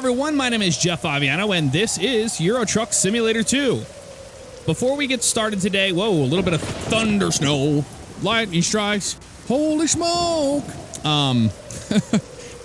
everyone, my name is jfavignano, and this is Euro Truck Simulator 2. Before we get started today, whoa, a little bit of thunder snow, lightning strikes, holy smoke!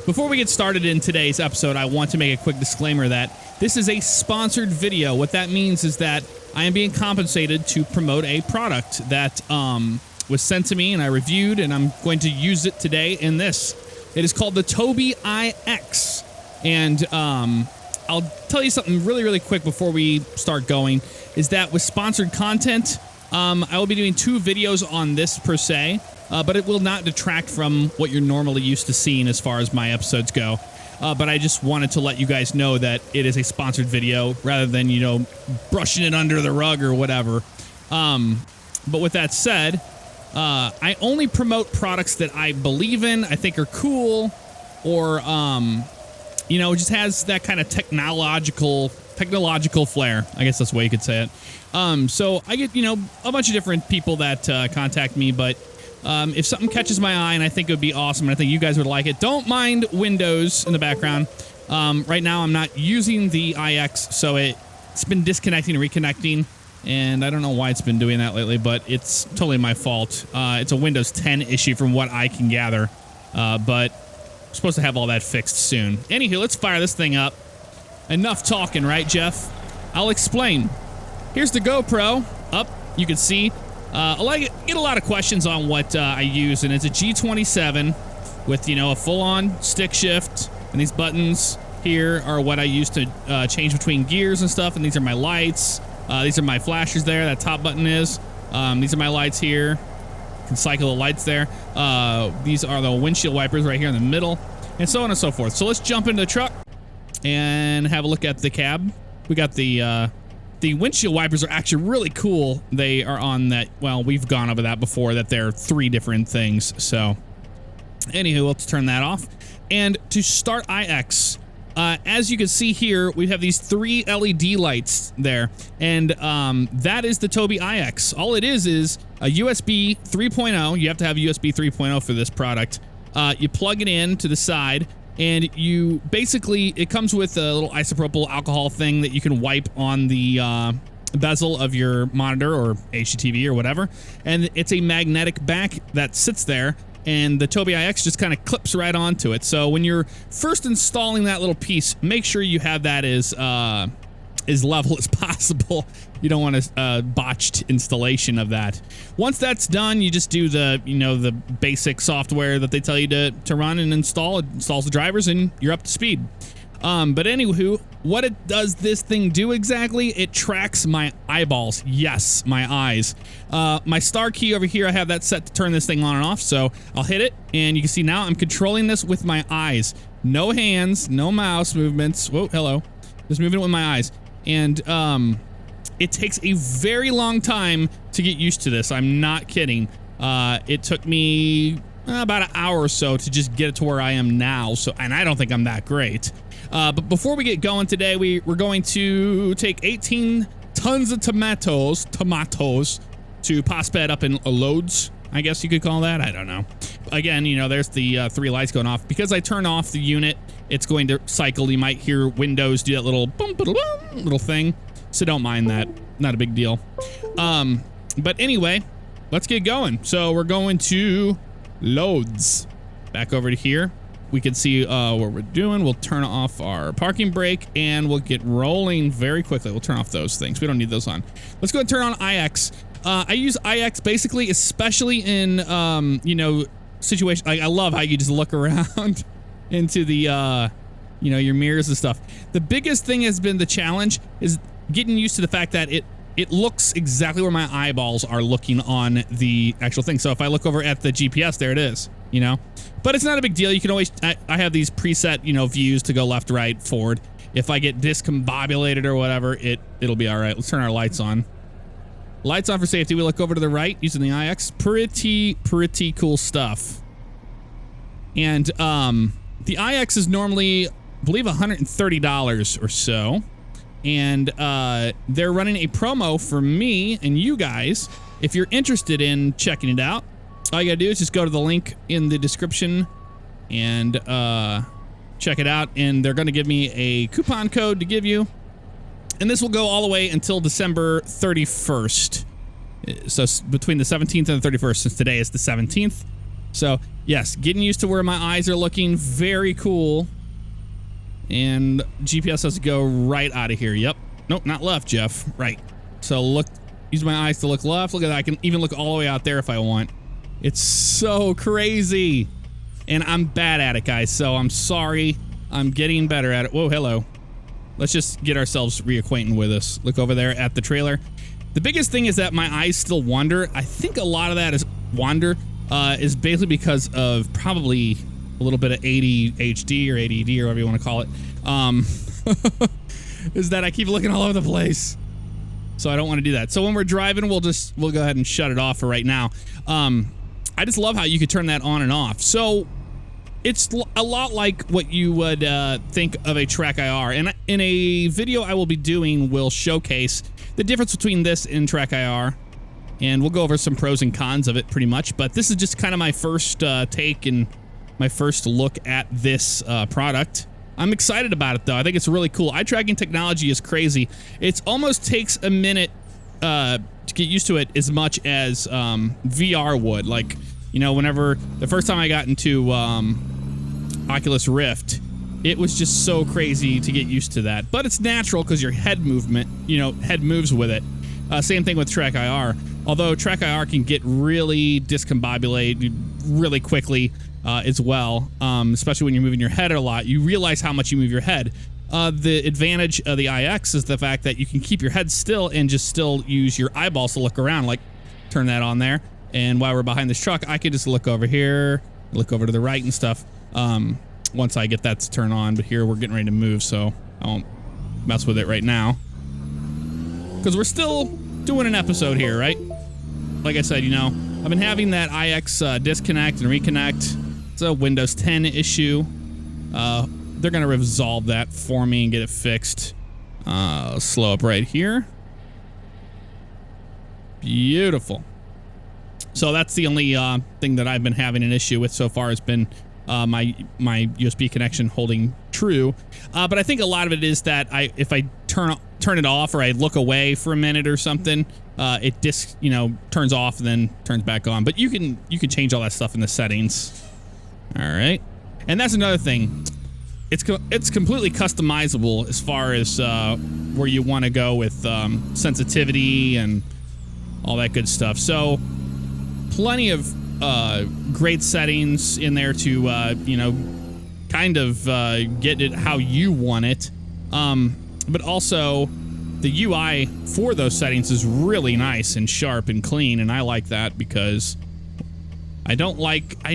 Before we get started in today's episode, I want to make a quick disclaimer that this is a sponsored video. What that means is that I am being compensated to promote a product that was sent to me and I reviewed, and I'm going to use it today in this. It is called the Tobii EyeX. And I'll tell you something really quick before we start going, is that with sponsored content, I will be doing 2 videos on this per se, but it will not detract from what you're normally used to seeing as far as my episodes go. But I just wanted to let you guys know that it is a sponsored video rather than, you know, brushing it under the rug or whatever. But with that said, I only promote products that I believe in, I think are cool, or, you know, just has that kind of technological flair. I guess that's the way you could say it. So I get, you know, a bunch of different people that contact me, but if something catches my eye and I think it would be awesome and I think you guys would like it, don't mind windows in the background. Right now I'm not using the EyeX, so it's been disconnecting and reconnecting, and I don't know why it's been doing that lately, but it's totally my fault. It's a Windows 10 issue from what I can gather, but I'm supposed to have all that fixed soon. Anywho, let's fire this thing up. Enough talking, right, Jeff? I'll explain. Here's the GoPro. Up, you can see. I get a lot of questions on what I use, and it's a G27 with, you know, a full-on stick shift, and these buttons here are what I use to change between gears and stuff, and these are my lights. These are my flashers there, that top button is. These are my lights here. You can cycle the lights there. These are the windshield wipers right here in the middle, and so on and so forth. So let's jump into the truck and have a look at the cab. We got the windshield wipers are actually really cool. They are on that, well, we've gone over that before, that they're 3 different things. So anywho, let's turn that off. And to start EyeX, as you can see here, we have these 3 LED lights there, and that is the Tobii EyeX. All it is a USB 3.0. You have to have USB 3.0 for this product. You plug it in to the side, and you basically, it comes with a little isopropyl alcohol thing that you can wipe on the bezel of your monitor or HDTV or whatever, and it's a magnetic back that sits there, and the Tobii EyeX just kind of clips right onto it. So when you're first installing that little piece, make sure you have that as level as possible. You don't want a botched installation of that. Once that's done, you just do the, you know, the basic software that they tell you to run and install. It installs the drivers and you're up to speed. But anywho, what it does this thing do exactly? It tracks my eyeballs. Yes, my eyes. My star key over here, I have that set to turn this thing on and off. So I'll hit it, and you can see now I'm controlling this with my eyes. No hands, no mouse movements. Whoa, hello. Just moving it with my eyes. And it takes a very long time to get used to this. I'm not kidding. It took me about an hour or so to just get it to where I am now. So, and I don't think I'm that great. But before we get going today, we're going to take 18 tons of tomatoes to Posped up in loads, I guess you could call that. I don't know. Again, you know, there's the 3 lights going off. Because I turn off the unit, it's going to cycle. You might hear Windows do that little boom, boom, boom, little thing. So don't mind that. Not a big deal. But anyway, let's get going. So we're going to loads. Back over to here. We can see what we're doing. We'll turn off our parking brake and we'll get rolling very quickly. We'll turn off those things. We don't need those on. Let's go and turn on EyeX. I use EyeX basically, especially in, you know, situations. I love how you just look around into the, you know, your mirrors and stuff. The biggest thing has been the challenge is getting used to the fact that it looks exactly where my eyeballs are looking on the actual thing. So if I look over at the GPS, there it is, you know. But it's not a big deal. You can always, I have these preset, you know, views to go left, right, forward. If I get discombobulated or whatever, it'll be all right. Let's turn our lights on. Lights on for safety. We look over to the right using the EyeX. Pretty cool stuff. And the EyeX is normally, I believe, $130 or so. And they're running a promo for me and you guys. If you're interested in checking it out, all you gotta do is just go to the link in the description and check it out, and they're going to give me a coupon code to give you. And this will go all the way until December 31st. So between the 17th and the 31st, since today is the 17th. So, yes, getting used to where my eyes are looking. Very cool. And GPS has to go right out of here. Yep. Nope, not left, Jeff. Right. So look, use my eyes to look left. Look at that. I can even look all the way out there if I want. It's so crazy. And I'm bad at it, guys. So I'm sorry. I'm getting better at it. Whoa, hello. Let's just get ourselves reacquainted with this. Look over there at the trailer. The biggest thing is that my eyes still wander. I think a lot of that is basically because of probably a little bit of ADHD or ADD or whatever you want to call it. Is that I keep looking all over the place. So I don't want to do that. So when we're driving, we'll go ahead and shut it off for right now. I just love how you could turn that on and off. So it's a lot like what you would think of a Track IR. And in a video I will be doing, we'll showcase the difference between this and Track IR. And we'll go over some pros and cons of it pretty much. But this is just kind of my first take and my first look at this product. I'm excited about it, though. I think it's really cool. Eye tracking technology is crazy. It almost takes a minute to get used to it as much as VR would. Like, you know, whenever the first time I got into Oculus Rift, it was just so crazy to get used to that. But it's natural because your head movement, you know, head moves with it. Same thing with Track IR. Although Track IR can get really discombobulated really quickly as well, especially when you're moving your head a lot. You realize how much you move your head. The advantage of the EyeX is the fact that you can keep your head still and just still use your eyeballs to look around. Like, turn that on there. And while we're behind this truck, I can just look over here, look over to the right and stuff. Once I get that to turn on, but here we're getting ready to move, so I won't mess with it right now. Because we're still doing an episode here, right? Like I said, you know, I've been having that EyeX disconnect and reconnect. It's a Windows 10 issue. They're going to resolve that for me and get it fixed. Slow up right here. Beautiful. So that's the only thing that I've been having an issue with so far has been my USB connection holding true. But I think a lot of it is that if I turn it off or I look away for a minute or something, it turns off and then turns back on. But you can change all that stuff in the settings. All right, and that's another thing. It's completely customizable as far as where you want to go with sensitivity and all that good stuff. So plenty of great settings in there to kind of get it how you want it. But also the UI for those settings is really nice and sharp and clean, and I like that because I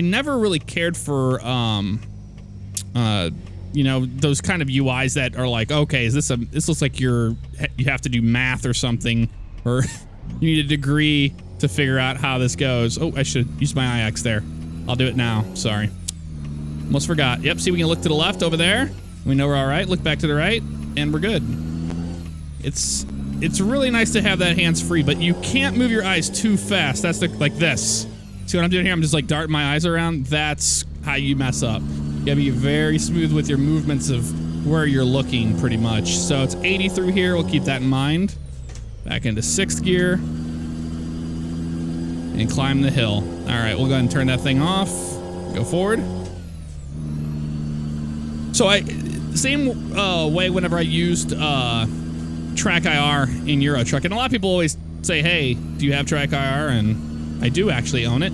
never really cared for those kind of UIs that are like, okay, this looks like you have to do math or something, or you need a degree to figure out how this goes. Oh, I should use my EyeX there. I'll do it now. Sorry. Almost forgot. Yep, see, we can look to the left over there. We know we're all right. Look back to the right, and we're good. It's really nice to have that hands-free, but you can't move your eyes too fast. That's like this. See what I'm doing here? I'm just like darting my eyes around. That's how you mess up. You gotta be very smooth with your movements of where you're looking, pretty much. So it's 80 through here. We'll keep that in mind. Back into 6th gear. And climb the hill. All right, we'll go ahead and turn that thing off. Go forward. So same way whenever I used Track IR in Euro Truck, and a lot of people always say, hey, do you have Track IR? And I do actually own it.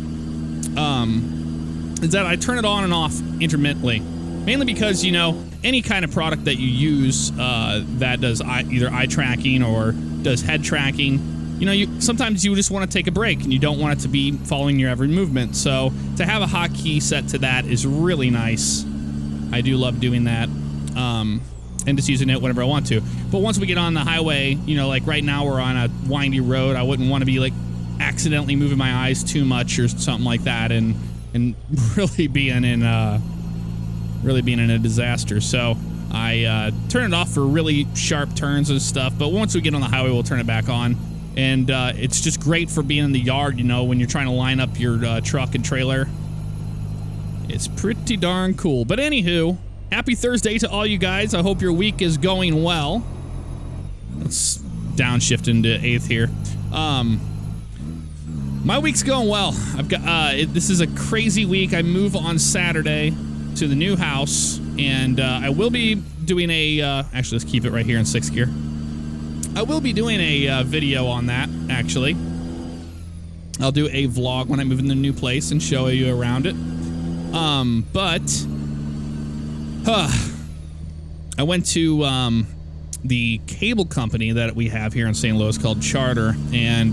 Is that I turn it on and off intermittently. Mainly because, you know, any kind of product that you use that does either eye tracking or does head tracking, you know, sometimes you just want to take a break and you don't want it to be following your every movement. So to have a hotkey set to that is really nice. I do love doing that. And just using it whenever I want to. But once we get on the highway, you know, like right now we're on a windy road, I wouldn't want to be like accidentally moving my eyes too much or something like that and really being in a disaster. So I turn it off for really sharp turns and stuff, but once we get on the highway, we'll turn it back on. And it's just great for being in the yard, you know, when you're trying to line up your truck and trailer. It's pretty darn cool. But anywho, Happy Thursday to all you guys. I hope your week is going well. Let's downshift into 8th here. My week's going well. I've got this is a crazy week. I move on Saturday to the new house, and I will be doing a actually, let's keep it right here in 6th gear. I will be doing a video on that, actually. I'll do a vlog when I move in the new place and show you around it. I went to the cable company that we have here in St. Louis called Charter, and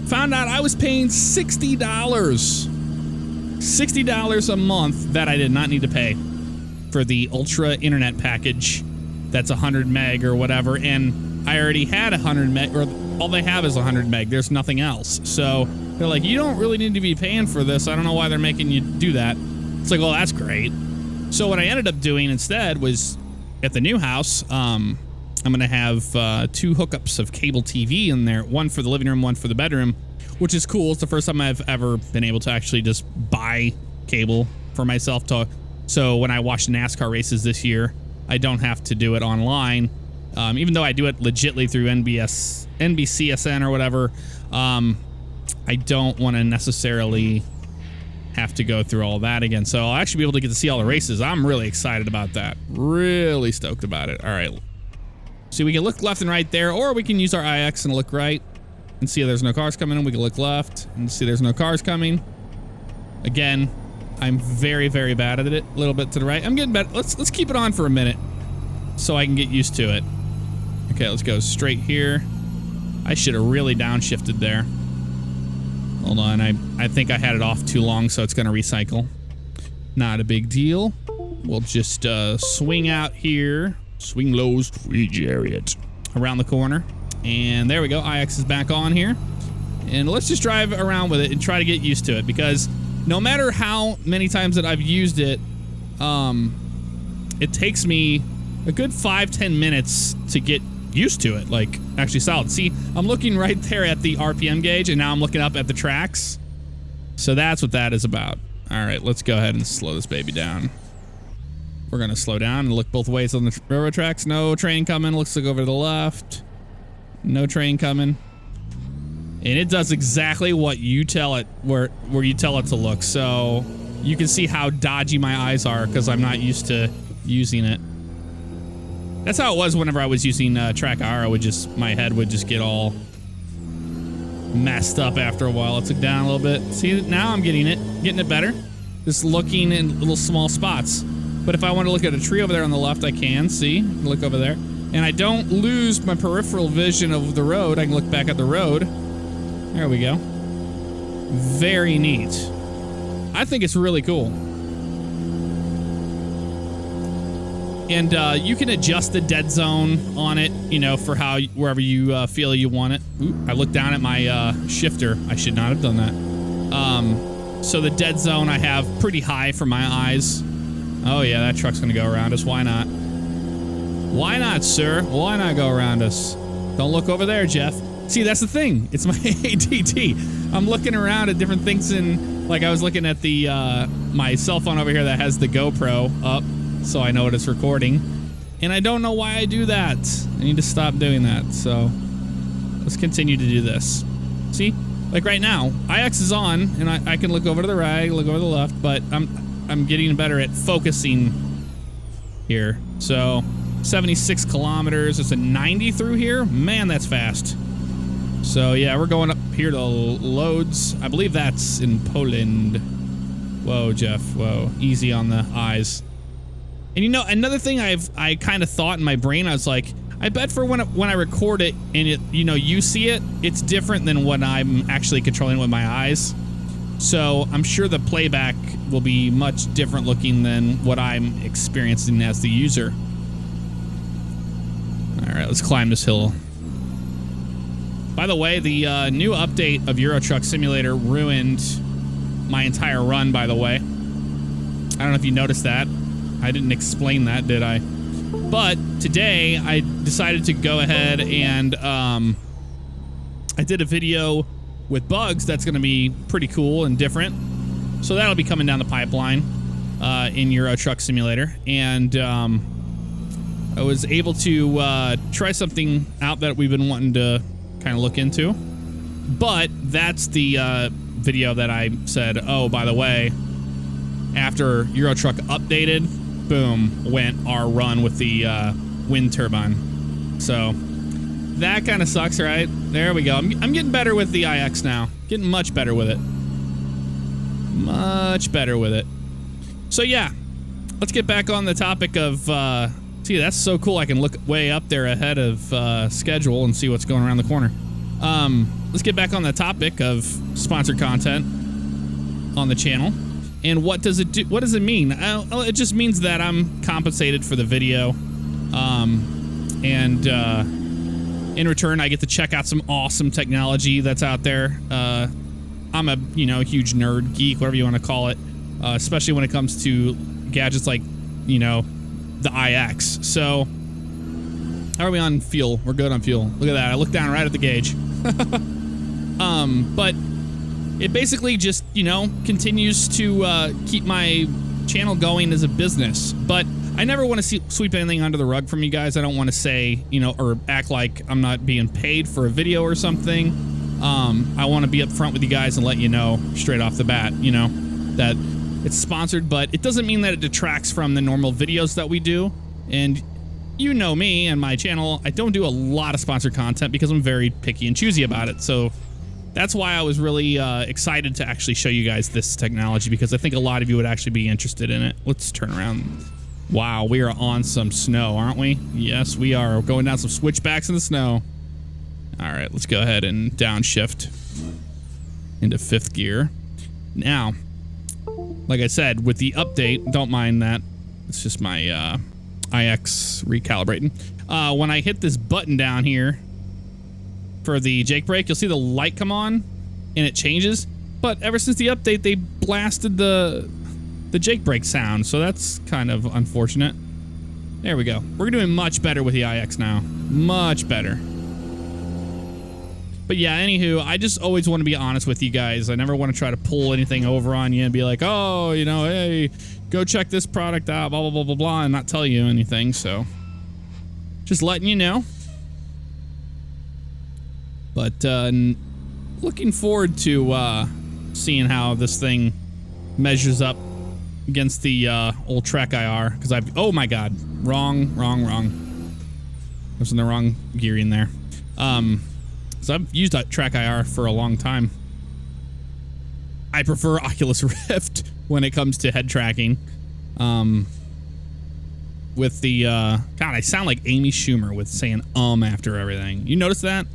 found out I was paying $60. $60 a month that I did not need to pay for the ultra internet package that's 100 meg or whatever, and I already had 100 meg, or all they have is 100 meg. There's nothing else. So they're like, you don't really need to be paying for this. I don't know why they're making you do that. It's like, well, that's great. So what I ended up doing instead was, at the new house, I'm going to have 2 hookups of cable TV in there. One for the living room, one for the bedroom, which is cool. It's the first time I've ever been able to actually just buy cable for myself. So when I watch NASCAR races this year, I don't have to do it online. Even though I do it legitly through NBCSN or whatever, I don't want to necessarily have to go through all that again. So I'll actually be able to get to see all the races. I'm really excited about that. Really stoked about it. All right. So we can look left and right there, or we can use our EyeX and look right and see if there's no cars coming in. We can look left and see there's no cars coming. Again, I'm very, very bad at it. A little bit to the right. I'm getting better. Let's keep it on for a minute so I can get used to it. Okay, let's go straight here. I should have really downshifted there. Hold on, I think I had it off too long, so it's going to recycle. Not a big deal. We'll just swing out here. Swing low, swing chariot. Around the corner. And there we go. EyeX is back on here. And let's just drive around with it and try to get used to it, because no matter how many times that I've used it, it takes me a good 5-10 minutes to get used to it, like actually solid. See, I'm looking right there at the RPM gauge, and now I'm looking up at the tracks. So that's what that is about. All right, let's go ahead and slow this baby down. We're gonna slow down and look both ways on the railroad tracks. No train coming. Let's look over to the left. No train coming. And it does exactly what you tell it, where you tell it to look. So you can see how dodgy my eyes are because I'm not used to using it. That's how it was whenever I was using Track R. My head would just get all messed up after a while. Let's look down a little bit. See, now I'm getting it better. Just looking in little small spots. But if I want to look at a tree over there on the left, I can see. Look over there. And I don't lose my peripheral vision of the road. I can look back at the road. There we go. Very neat. I think it's really cool. And you can adjust the dead zone on it, you know, for wherever you feel you want it. Ooh, I looked down at my shifter. I should not have done that. So the dead zone I have pretty high for my eyes. Oh yeah, that truck's gonna go around us. Why not? Why not, sir? Why not go around us? Don't look over there, Jeff. See, that's the thing. It's my ADD. I'm looking around at different things, and like I was looking at the my cell phone over here that has the GoPro up, so I know what it's recording. And I don't know why I do that. I need to stop doing that. So let's continue to do this. See, like right now, EyeX is on, and I can look over to the right, look over to the left, but I'm getting better at focusing here. So 76 kilometers. It's a 90 through here. Man, that's fast. So yeah, we're going up here to Lodz. I believe that's in Poland. Whoa, Jeff. Whoa. Easy on the eyes. And you know, another thing I kind of thought in my brain, I was like, I bet for when I record it and it, you know, you see it, it's different than what I'm actually controlling with my eyes. So I'm sure the playback will be much different looking than what I'm experiencing as the user. All right, let's climb this hill. By the way, the new update of Euro Truck Simulator ruined my entire run, by the way. I don't know if you noticed that. I didn't explain that, did I? But today, I decided to go ahead and I did a video with bugs that's going to be pretty cool and different. So that'll be coming down the pipeline. in Euro Truck Simulator, and I was able to try something out that we've been wanting to kind of look into. But that's the video that I said, oh, by the way, after Euro Truck updated, boom, went our run with the wind turbine. So that kind of sucks, right? There we go. I'm getting better with the EyeX now. Getting much better with it. Much better with it. So yeah, let's get back on the topic of, see, that's so cool. I can look way up there ahead of schedule and see what's going around the corner. Let's get back on the topic of sponsored content on the channel. And what does it do? What does it mean? It just means that I'm compensated for the video. And in return, I get to check out some awesome technology that's out there. I'm a, huge nerd, geek, whatever you want to call it. Especially when it comes to gadgets like, the EyeX. So, how are we on fuel? We're good on fuel. Look at that. I looked down right at the gauge. But it basically just, continues to keep my channel going as a business. But I never want to sweep anything under the rug from you guys. I don't want to say, or act like I'm not being paid for a video or something. I want to be upfront with you guys and let you know straight off the bat, that it's sponsored, but it doesn't mean that it detracts from the normal videos that we do. And you know me and my channel, I don't do a lot of sponsored content because I'm very picky and choosy about it. So that's why I was really excited to actually show you guys this technology, because I think a lot of you would actually be interested in it. Let's turn around. Wow, we are on some snow, aren't we? Yes, we are. We're going down some switchbacks in the snow. All right, let's go ahead and downshift into 5th gear. Now, like I said, with the update, don't mind that. It's just my EyeX recalibrating. When I hit this button down here for the Jake brake, you'll see the light come on and it changes. But ever since the update, they blasted the Jake brake sound, so that's kind of unfortunate. There we go. We're doing much better with the EyeX now. Much better. But yeah, anywho, I just always want to be honest with you guys. I never want to try to pull anything over on you and be like, oh, hey, go check this product out, blah, blah, blah, blah, blah, and not tell you anything. So just letting you know. But looking forward to seeing how this thing measures up against the old Trek IR. Because oh my God, wrong. I was in the wrong gearing there. So I've used that Track IR for a long time. I prefer Oculus Rift when it comes to head tracking. With the, God, I sound like Amy Schumer with saying after everything. You notice that?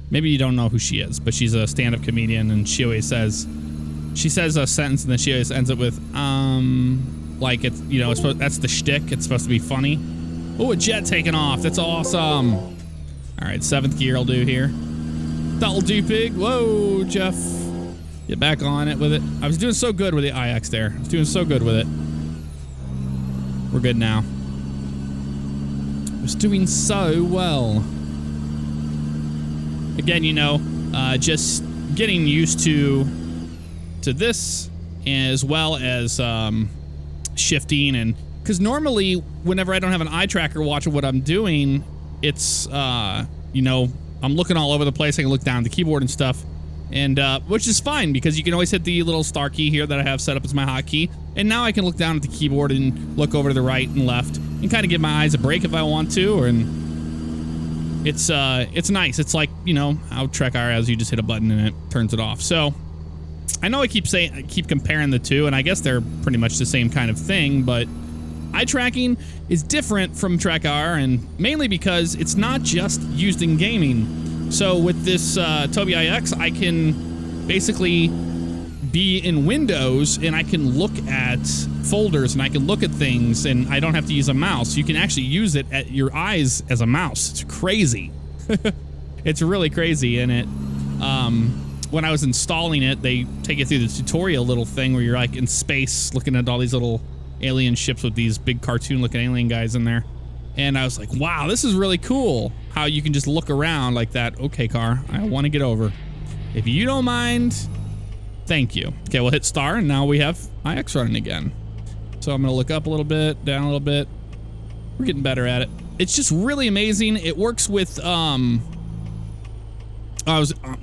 Maybe you don't know who she is, but she's a stand-up comedian, and she always says, she says a sentence and then she always ends it with, like it's, that's the shtick. It's supposed to be funny. Oh, a jet taking off. That's awesome. All right, 7th gear will do here. That'll do, pig. Whoa, Jeff. Get back on it with it. I was doing so good with the EyeX there. I was doing so good with it. We're good now. I was doing so well. Again, just getting used to this, as well as shifting, and because normally whenever I don't have an eye tracker watching what I'm doing, it's I'm looking all over the place. I can look down at the keyboard and stuff, and which is fine because you can always hit the little star key here that I have set up as my hotkey, and now I can look down at the keyboard and look over to the right and left and kind of give my eyes a break if I want to. And it's nice. It's like how Trek IR has, you just hit a button and it turns it off. So I know I keep comparing the two, and I guess they're pretty much the same kind of thing, but eye tracking is different from Trek IR, and mainly because it's not just used in gaming. So with this Tobii EyeX, I can basically be in Windows and I can look at folders and I can look at things, and I don't have to use a mouse. You can actually use it at your eyes as a mouse. It's crazy. It's really crazy. And it when I was installing it, they take you through the tutorial little thing where you're like in space looking at all these little alien ships with these big cartoon looking alien guys in there. And I was like, wow, this is really cool how you can just look around like that. Okay, car, I want to get over. If you don't mind, thank you. Okay, we'll hit star, and now we have EyeX running again. So I'm gonna look up a little bit, down a little bit. We're getting better at it. It's just really amazing. It works with, let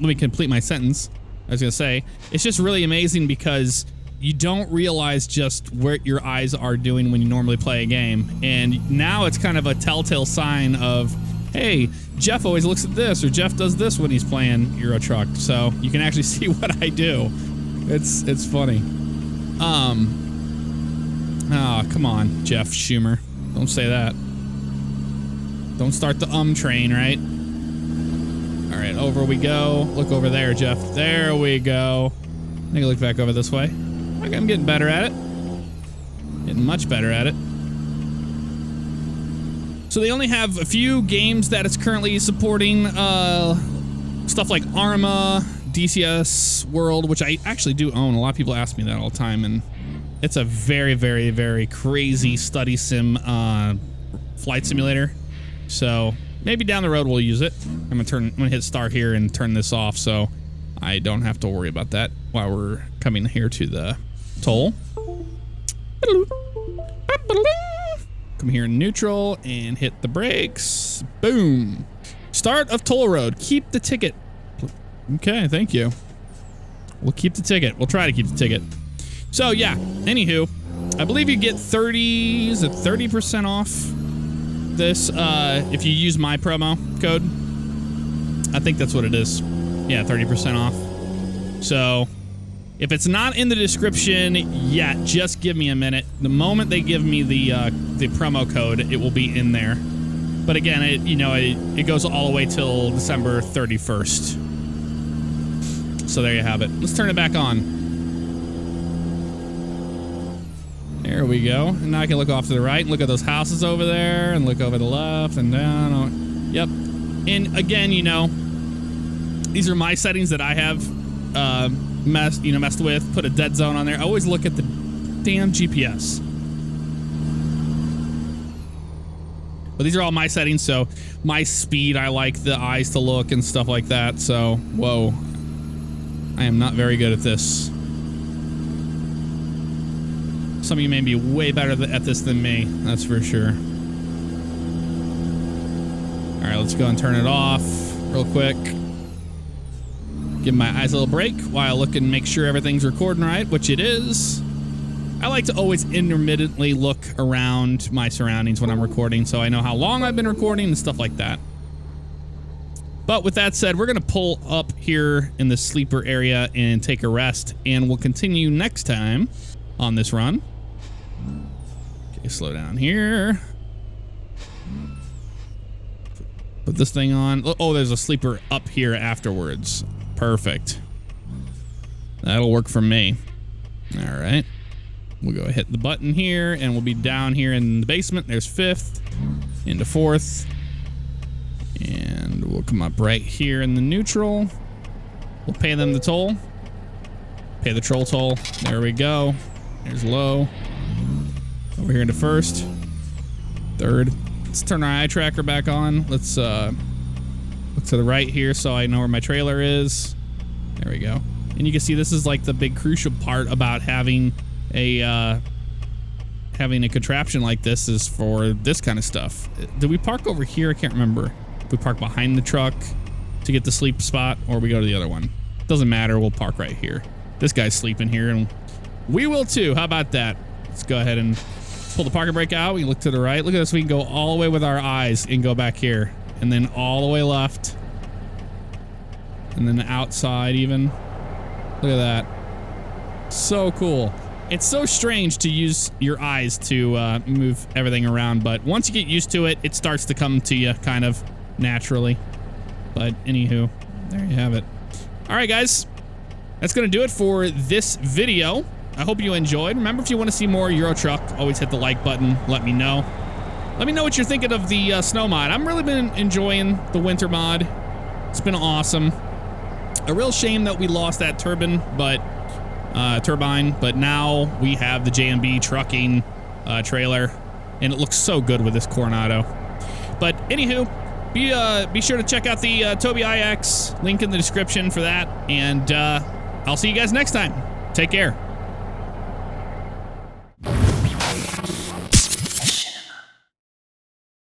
me complete my sentence. I was gonna say, it's just really amazing because you don't realize just what your eyes are doing when you normally play a game. And now it's kind of a telltale sign of, hey, Jeff always looks at this, or Jeff does this when he's playing Euro Truck. So you can actually see what I do. It's funny. Oh, come on, Jeff Schumer. Don't say that. Don't start the train, right? All right, over we go. Look over there, Jeff. There we go. I think I look back over this way. Okay, I'm getting better at it. Getting much better at it. So they only have a few games that it's currently supporting. Stuff like Arma, DCS World, which I actually do own. A lot of people ask me that all the time, and it's a very, very, very crazy study sim flight simulator. So maybe down the road we'll use it. I'm gonna hit start here and turn this off so I don't have to worry about that while we're coming here to the toll. Come here in neutral and hit the brakes. Boom. Start of toll road. Keep the ticket. Okay, thank you. We'll keep the ticket. We'll try to keep the ticket. So yeah, anywho, I believe you get 30% off this if you use my promo code. I think that's what it is. Yeah, 30% off. So if it's not in the description yet, just give me a minute. The moment they give me the promo code, it will be in there. But again, it goes all the way till December 31st. So there you have it. Let's turn it back on. There we go. And now I can look off to the right and look at those houses over there and look over the left and down. Yep. And again, these are my settings that I have messed with. Put a dead zone on there. I always look at the damn GPS. But these are all my settings, so my speed, I like the eyes to look and stuff like that. So, whoa. I am not very good at this. Some of you may be way better at this than me, that's for sure. All right, let's go and turn it off real quick. Give my eyes a little break while I look and make sure everything's recording right, which it is. I like to always intermittently look around my surroundings when I'm recording, so I know how long I've been recording and stuff like that. But with that said, we're going to pull up here in the sleeper area and take a rest, and we'll continue next time on this run. Okay, slow down here. Put this thing on. Oh, there's a sleeper up here afterwards. Perfect. That'll work for me. All right. We'll go hit the button here, and we'll be down here in the basement. There's 5th into 4th. And we'll come up right here in the neutral. We'll pay them the toll. Pay the troll toll. There we go. There's low. Over here into 1st. 3rd. Let's turn our eye tracker back on. Let's look to the right here so I know where my trailer is. There we go. And you can see this is like the big crucial part about having a contraption like this is for this kind of stuff. Did we park over here? I can't remember. If we park behind the truck to get the sleep spot, or we go to the other one. Doesn't matter. We'll park right here. This guy's sleeping here, and we will too. How about that? Let's go ahead and pull the parking brake out. We look to the right. Look at this. We can go all the way with our eyes and go back here, and then all the way left, and then outside even. Look at that. So cool. It's so strange to use your eyes to move everything around, but once you get used to it, it starts to come to you kind of naturally. But anywho, there you have it. All right, guys. That's going to do it for this video. I hope you enjoyed. Remember, if you want to see more Euro Truck, always hit the like button. Let me know. Let me know what you're thinking of the snow mod. I've really been enjoying the winter mod. It's been awesome. A real shame that we lost that turbine, but now we have the JMB trucking trailer, and it looks so good with this Coronado. But anywho, be sure to check out the Tobii EyeX, link in the description for that, and I'll see you guys next time. Take care.